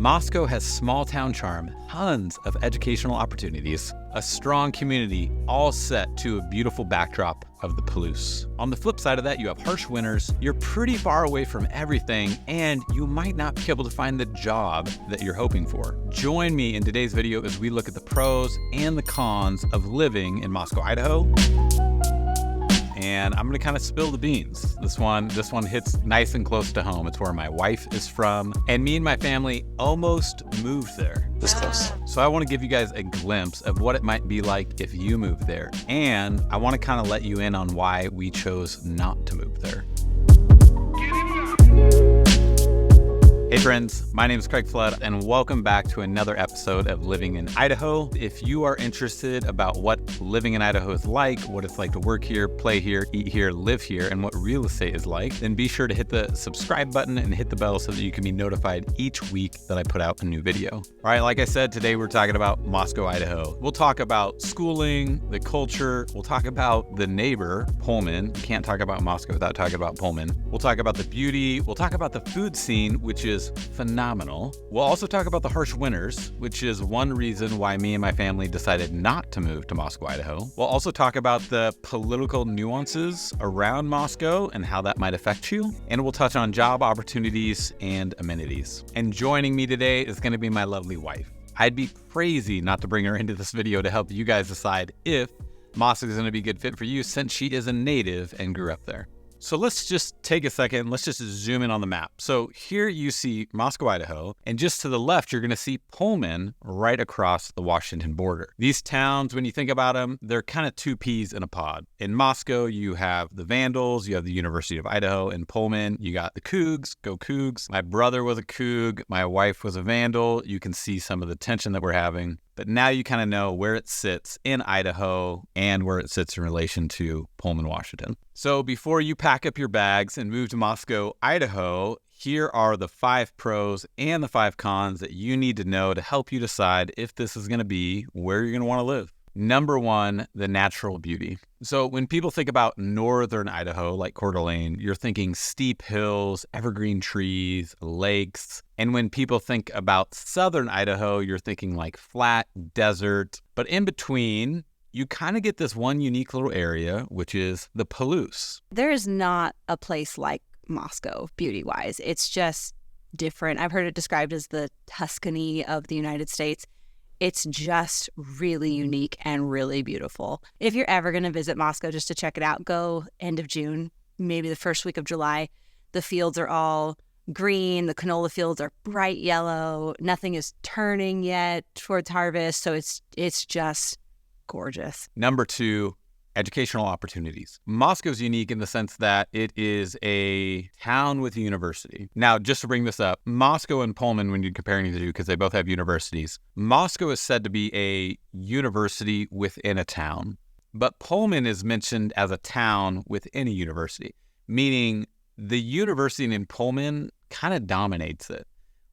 Moscow has small town charm, tons of educational opportunities, a strong community, all set to a beautiful backdrop of the Palouse. On the flip side of that, you have harsh winters, you're pretty far away from everything, and you might not be able to find the job that you're hoping for. Join me in today's video as we look at the pros and the cons of living in Moscow, Idaho. And I'm gonna kind of spill the beans. This one hits nice and close to home. It's where my wife is from, and me and my family almost moved there. This close. So I want to give you guys a glimpse of what it might be like if you moved there. And I want to kind of let you in on why we chose not to move there. Hey friends, my name is Craig Flood and welcome back to another episode of Living in Idaho. If you are interested about what living in Idaho is like, what it's like to work here, play here, eat here, live here, and what real estate is like, then be sure to hit the subscribe button and hit the bell so that you can be notified each week that I put out a new video. All right, like I said, today we're talking about Moscow, Idaho. We'll talk about schooling, the culture, we'll talk about the neighbor, Pullman. You can't talk about Moscow without talking about Pullman. We'll talk about the beauty, we'll talk about the food scene, which is phenomenal. We'll also talk about the harsh winters, which is one reason why me and my family decided not to move to Moscow, Idaho. We'll also talk about the political nuances around Moscow and how that might affect you. And we'll touch on job opportunities and amenities. And joining me today is going to be my lovely wife. I'd be crazy not to bring her into this video to help you guys decide if Moscow is going to be a good fit for you since she is a native and grew up there. So let's just take a second. Let's just zoom in on the map. So here you see Moscow, Idaho, and just to the left, you're going to see Pullman right across the Washington border. These towns, when you think about them, they're kind of two peas in a pod. In Moscow, you have the Vandals, you have the University of Idaho. In Pullman, you got the Cougs, go Cougs. My brother was a Coug, my wife was a Vandal. You can see some of the tension that we're having. But now you kind of know where it sits in Idaho and where it sits in relation to Pullman, Washington. So before you pack up your bags and move to Moscow, Idaho, here are the 5 pros and the 5 cons that you need to know to help you decide if this is going to be where you're going to want to live. Number 1, the natural beauty. So when people think about northern Idaho, like Coeur d'Alene, you're thinking steep hills, evergreen trees, lakes. And when people think about southern Idaho, you're thinking like flat desert. But in between, you kind of get this one unique little area, which is the Palouse. There is not a place like Moscow, beauty-wise. It's just different. I've heard it described as the Tuscany of the United States. It's just really unique and really beautiful. If you're ever going to visit Moscow just to check it out, go end of June, maybe the first week of July. The fields are all green. The canola fields are bright yellow. Nothing is turning yet towards harvest. So it's just gorgeous. Number 2, educational opportunities. Moscow's unique in the sense that it is a town with a university. Now, just to bring this up, Moscow and Pullman, when you're comparing the two, because they both have universities, Moscow is said to be a university within a town, but Pullman is mentioned as a town within a university, meaning the university in Pullman kind of dominates it.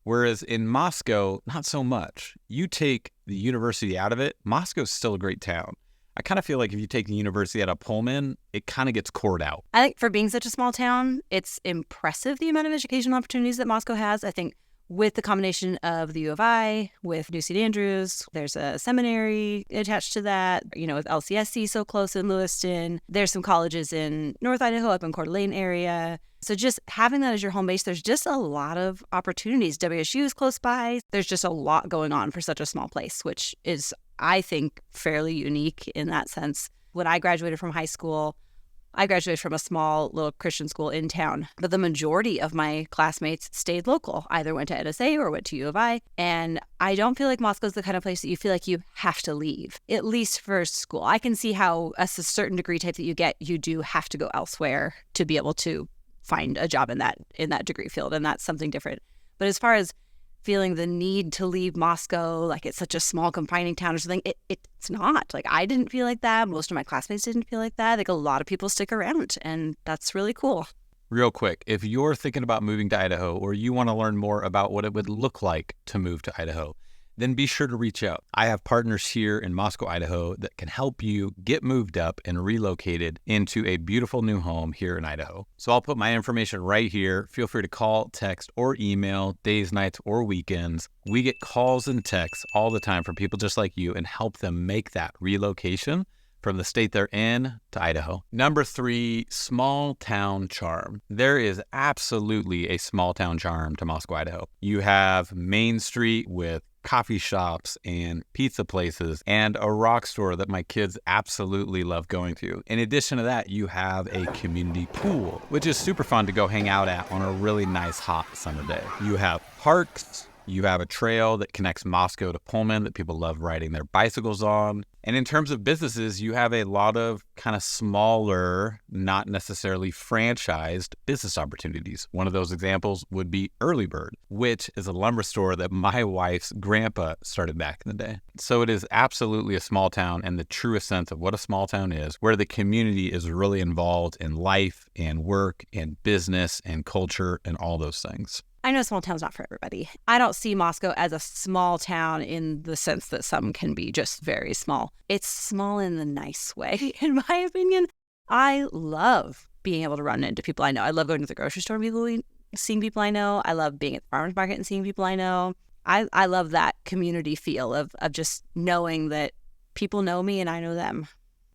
Whereas in Moscow, not so much. You take the university out of it, Moscow's still a great town. I kind of feel like if you take the university out of Pullman, it kind of gets cored out. I think for being such a small town, it's impressive the amount of educational opportunities that Moscow has. I think with the combination of the U of I, with New St. Andrews, there's a seminary attached to that, with LCSC so close in Lewiston. There's some colleges in North Idaho, up in Coeur d'Alene area. So just having that as your home base, there's just a lot of opportunities. WSU is close by. There's just a lot going on for such a small place, which is, I think, fairly unique in that sense. When I graduated from high school, I graduated from a small little Christian school in town, but the majority of my classmates stayed local, either went to NSA or went to U of I. And I don't feel like Moscow's the kind of place that you feel like you have to leave, at least for school. I can see how a certain degree type that you get, you do have to go elsewhere to be able to find a job in that degree field, and that's something different. But as far as feeling the need to leave Moscow, like it's such a small confining town or something, it's not. Like I didn't feel like that. Most of my classmates didn't feel like that. Like a lot of people stick around, and that's really cool. Real quick, if you're thinking about moving to Idaho or you want to learn more about what it would look like to move to Idaho, then be sure to reach out. I have partners here in Moscow, Idaho that can help you get moved up and relocated into a beautiful new home here in Idaho. So I'll put my information right here. Feel free to call, text, or email days, nights, or weekends. We get calls and texts all the time from people just like you and help them make that relocation from the state they're in to Idaho. Number 3, small town charm. There is absolutely a small town charm to Moscow, Idaho. You have Main Street with coffee shops and pizza places and a rock store that my kids absolutely love going to. In addition to that, you have a community pool, which is super fun to go hang out at on a really nice hot summer day. You have parks. You have a trail that connects Moscow to Pullman that people love riding their bicycles on. And in terms of businesses, you have a lot of kind of smaller, not necessarily franchised business opportunities. One of those examples would be Early Bird, which is a lumber store that my wife's grandpa started back in the day. So it is absolutely a small town in the truest sense of what a small town is, where the community is really involved in life and work and business and culture and all those things. I know small town's not for everybody. I don't see Moscow as a small town in the sense that some can be just very small. It's small in the nice way, in my opinion. I love being able to run into people I know. I love going to the grocery store and seeing people I know. I love being at the farmer's market and seeing people I know. I love that community feel of just knowing that people know me and I know them.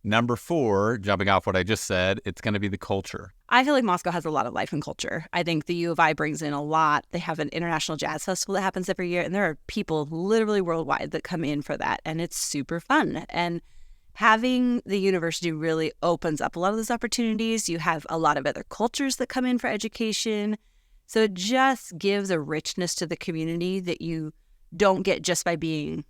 Number 4, jumping off what I just said, it's going to be the culture. I feel like Moscow has a lot of life and culture. I think the U of I brings in a lot. They have an international jazz festival that happens every year, and there are people literally worldwide that come in for that, and it's super fun. And having the university really opens up a lot of those opportunities. You have a lot of other cultures that come in for education. So it just gives a richness to the community that you don't get just by being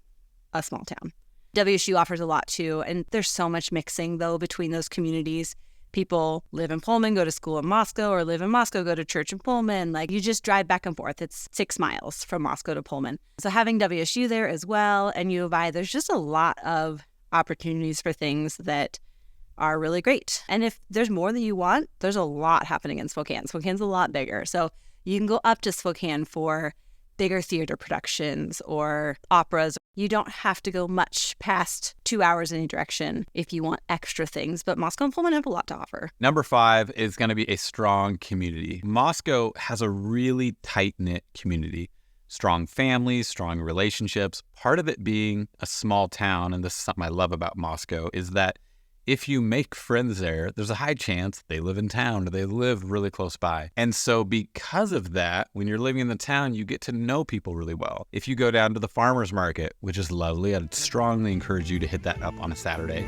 a small town. WSU offers a lot too, and there's so much mixing though between those communities. People live in Pullman, go to school in Moscow, or live in Moscow, go to church in Pullman. Like, you just drive back and forth. It's 6 miles from Moscow to Pullman. So having WSU there as well and U of I, there's just a lot of opportunities for things that are really great. And if there's more than you want, there's a lot happening in Spokane. Spokane's a lot bigger. So you can go up to Spokane for bigger theater productions or operas. You don't have to go much past 2 hours in any direction if you want extra things, but Moscow and Pullman have a lot to offer. Number 5 is going to be a strong community. Moscow has a really tight-knit community, strong families, strong relationships. Part of it being a small town, and this is something I love about Moscow, is that if you make friends there, there's a high chance they live in town or they live really close by. And so because of that, when you're living in the town, you get to know people really well. If you go down to the farmer's market, which is lovely, I'd strongly encourage you to hit that up on a Saturday.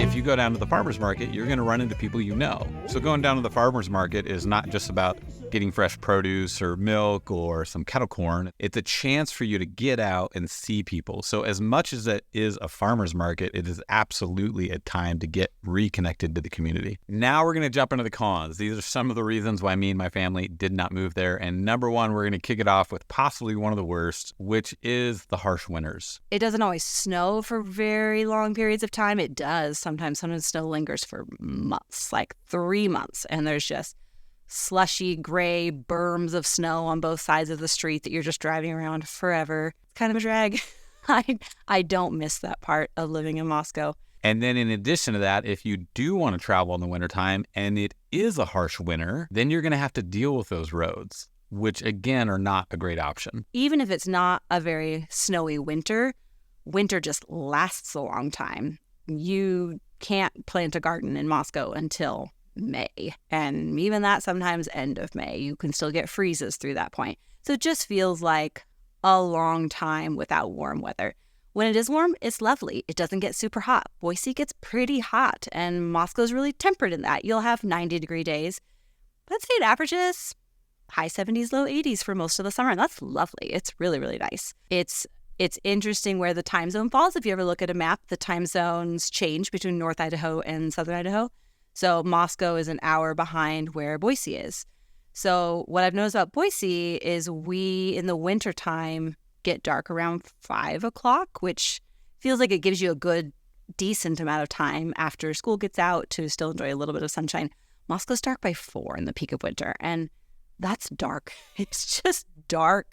If you go down to the farmer's market, you're going to run into people you know. So going down to the farmer's market is not just about getting fresh produce or milk or some kettle corn. It's a chance for you to get out and see people. So as much as it is a farmer's market, it is absolutely a time to get reconnected to the community. Now we're going to jump into the cons. These are some of the reasons why me and my family did not move there. And number 1, we're going to kick it off with possibly one of the worst, which is the harsh winters. It doesn't always snow for very long periods of time. It does. Sometimes snow lingers for months, like 3 months. And there's just slushy gray berms of snow on both sides of the street that you're just driving around forever. It's kind of a drag. I don't miss that part of living in Moscow. And then in addition to that, if you do want to travel in the wintertime and it is a harsh winter, then you're going to have to deal with those roads, which again are not a great option. Even if it's not a very snowy winter, winter just lasts a long time. You can't plant a garden in Moscow until May. And even that sometimes end of May. You can still get freezes through that point. So it just feels like a long time without warm weather. When it is warm, it's lovely. It doesn't get super hot. Boise gets pretty hot, and Moscow's really tempered in that. You'll have 90-degree days. But I'd say it averages high 70s, low 80s for most of the summer, and that's lovely. It's really, really nice. It's interesting where the time zone falls. If you ever look at a map, the time zones change between North Idaho and Southern Idaho. So Moscow is an hour behind where Boise is. So what I've noticed about Boise is we, in the wintertime, get dark around 5 o'clock, which feels like it gives you a good, decent amount of time after school gets out to still enjoy a little bit of sunshine. Moscow's dark by 4 in the peak of winter, and that's dark. It's just dark.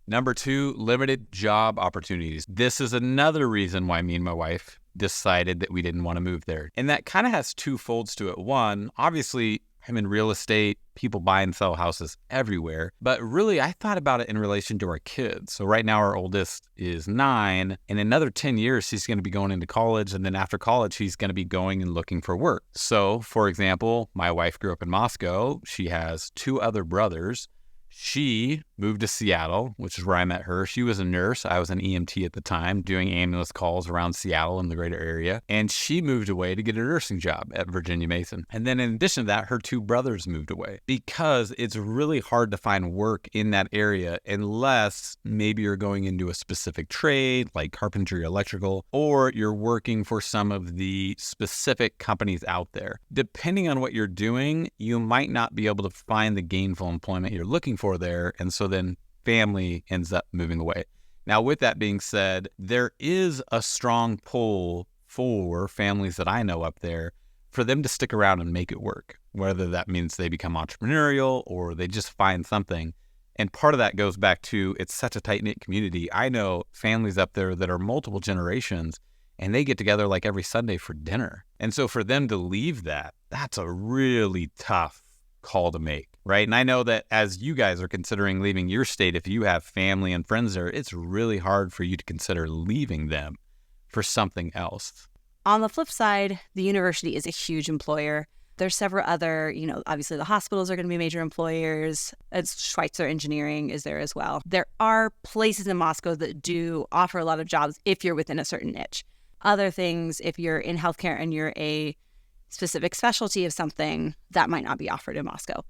Number 2, limited job opportunities. This is another reason why me and my wife decided that we didn't want to move there. And that kind of has two folds to it. One, obviously, I'm in real estate. People buy and sell houses everywhere. But really, I thought about it in relation to our kids. So right now, our oldest is 9. In another 10 years, she's going to be going into college. And then after college, she's going to be going and looking for work. So, for example, my wife grew up in Moscow. She has 2 other brothers. She moved to Seattle, which is where I met her. She was a nurse. I was an EMT at the time, doing ambulance calls around Seattle and the greater area. And she moved away to get a nursing job at Virginia Mason. And then in addition to that, her 2 brothers moved away because it's really hard to find work in that area unless maybe you're going into a specific trade like carpentry or electrical, or you're working for some of the specific companies out there. Depending on what you're doing, you might not be able to find the gainful employment you're looking for there, and so then family ends up moving away. Now, with that being said, there is a strong pull for families that I know up there for them to stick around and make it work, whether that means they become entrepreneurial or they just find something. And part of that goes back to it's such a tight-knit community. I know families up there that are multiple generations, and they get together like every Sunday for dinner. And so for them to leave that, that's a really tough call to make, right? And I know that as you guys are considering leaving your state, if you have family and friends there, it's really hard for you to consider leaving them for something else. On the flip side, the university is a huge employer. There's several other, obviously the hospitals are going to be major employers. Schweitzer Engineering is there as well. There are places in Moscow that do offer a lot of jobs if you're within a certain niche. Other things, if you're in healthcare and you're a specific specialty of something, that might not be offered in Moscow.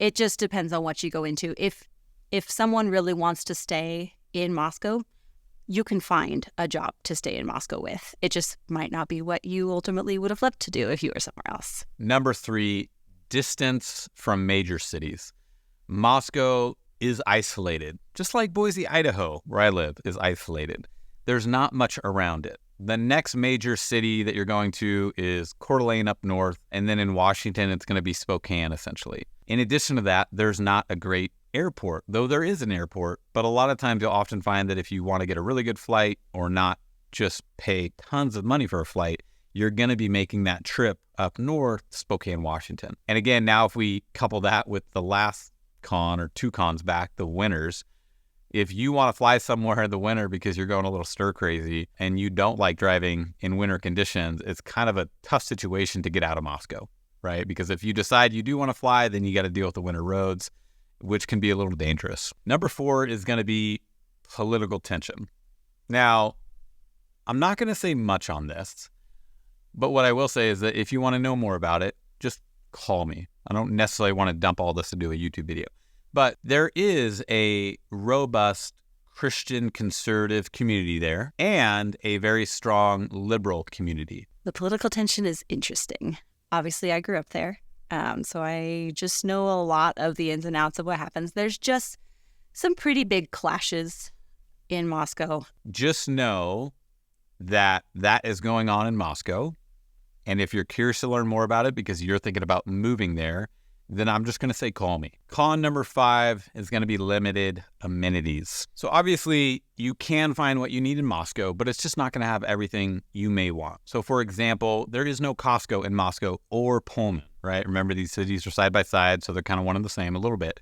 It just depends on what you go into. If someone really wants to stay in Moscow, you can find a job to stay in Moscow with. It just might not be what you ultimately would have loved to do if you were somewhere else. Number 3, distance from major cities. Moscow is isolated, just like Boise, Idaho, where I live, is isolated. There's not much around it. The next major city that you're going to is Coeur d'Alene up north, and then in Washington, it's going to be Spokane, essentially. In addition to that, there's not a great airport, though there is an airport, but a lot of times you'll often find that if you want to get a really good flight or not just pay tons of money for a flight, you're going to be making that trip up north, Spokane, Washington. And again, now if we couple that with the last con or 2 cons back, the winters, if you want to fly somewhere in the winter because you're going a little stir crazy and you don't like driving in winter conditions, it's kind of a tough situation to get out of Moscow, right? Because if you decide you do want to fly, then you got to deal with the winter roads, which can be a little dangerous. Number 4 is going to be political tension. Now, I'm not going to say much on this, but what I will say is that if you want to know more about it, just call me. I don't necessarily want to dump all this into a YouTube video. But there is a robust Christian conservative community there and a very strong liberal community. The political tension is interesting. Obviously, I grew up there, so I just know a lot of the ins and outs of what happens. There's just some pretty big clashes in Moscow. Just know that that is going on in Moscow. And if you're curious to learn more about it because you're thinking about moving there, then I'm just going to say call me. Con number 5 is going to be limited amenities. So obviously you can find what you need in Moscow, but it's just not going to have everything you may want. So for example, there is no Costco in Moscow or Pullman, right? Remember, these cities are side by side, so they're kind of one and the same a little bit.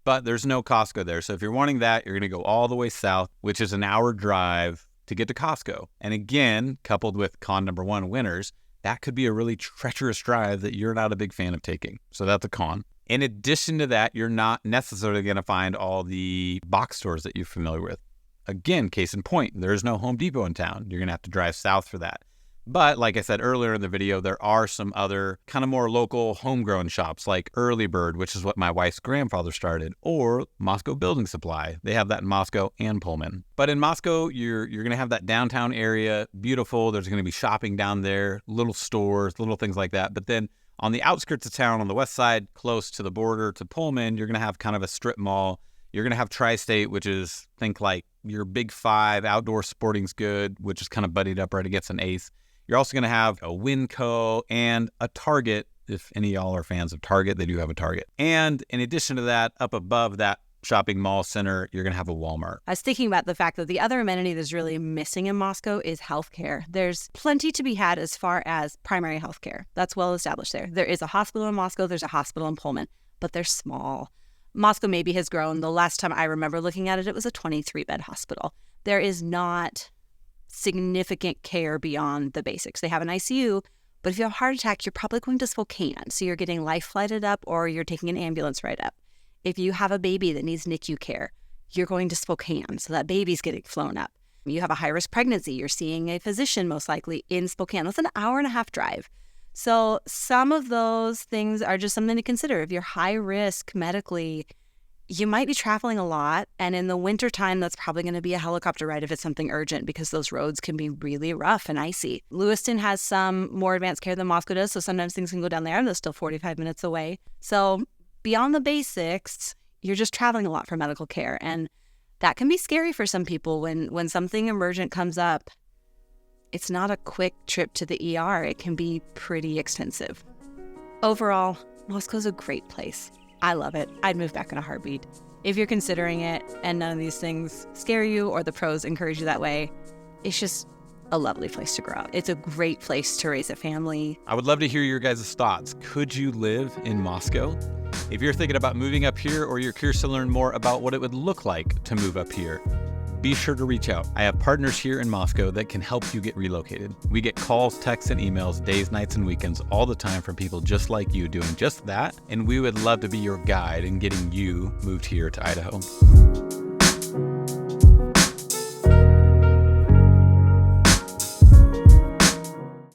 But there's no Costco there. So if you're wanting that, you're going to go all the way south, which is an hour drive to get to Costco. And again, coupled with con number 1, winters, that could be a really treacherous drive that you're not a big fan of taking. So that's a con. In addition to that, you're not necessarily going to find all the box stores that you're familiar with. Again, case in point, there's no Home Depot in town. You're going to have to drive south for that. But like I said earlier in the video, there are some other kind of more local homegrown shops like Early Bird, which is what my wife's grandfather started, or Moscow Building Supply. They have that in Moscow and Pullman. But in Moscow, you're going to have that downtown area, beautiful. There's going to be shopping down there, little stores, little things like that. But then on the outskirts of town, on the west side, close to the border to Pullman, you're going to have kind of a strip mall. You're going to have Tri-State, which is, think like your Big Five, Outdoor Sporting's Good, which is kind of buddied up right against an Ace. You're also going to have a Winco and a Target. If any of y'all are fans of Target, they do have a Target. And in addition to that, up above that shopping mall center, you're going to have a Walmart. I was thinking about the fact that the other amenity that's really missing in Moscow is healthcare. There's plenty to be had as far as primary healthcare. That's well established there. There is a hospital in Moscow. There's a hospital in Pullman, but they're small. Moscow maybe has grown. The last time I remember looking at it, it was a 23-bed hospital. There is not significant care beyond the basics. They have an ICU, but if you have a heart attack, you're probably going to Spokane. So you're getting life flighted up or you're taking an ambulance ride up. If you have a baby that needs NICU care, you're going to Spokane. So that baby's getting flown up. You have a high-risk pregnancy. You're seeing a physician most likely in Spokane. That's an hour-and-a-half drive. So some of those things are just something to consider. If you're high risk medically, you might be traveling a lot. And in the wintertime, that's probably going to be a helicopter ride if it's something urgent because those roads can be really rough and icy. Lewiston has some more advanced care than Moscow does. So sometimes things can go down there and they're still 45 minutes away. So beyond the basics, you're just traveling a lot for medical care. And that can be scary for some people when something emergent comes up. It's not a quick trip to the ER. It can be pretty extensive. Overall, Moscow's a great place. I love it. I'd move back in a heartbeat. If you're considering it and none of these things scare you or the pros encourage you that way, it's just a lovely place to grow up. It's a great place to raise a family. I would love to hear your guys' thoughts. Could you live in Moscow? If you're thinking about moving up here or you're curious to learn more about what it would look like to move up here, be sure to reach out. I have partners here in Moscow that can help you get relocated. We get calls, texts, and emails days, nights, and weekends all the time from people just like you doing just that. And we would love to be your guide in getting you moved here to Idaho.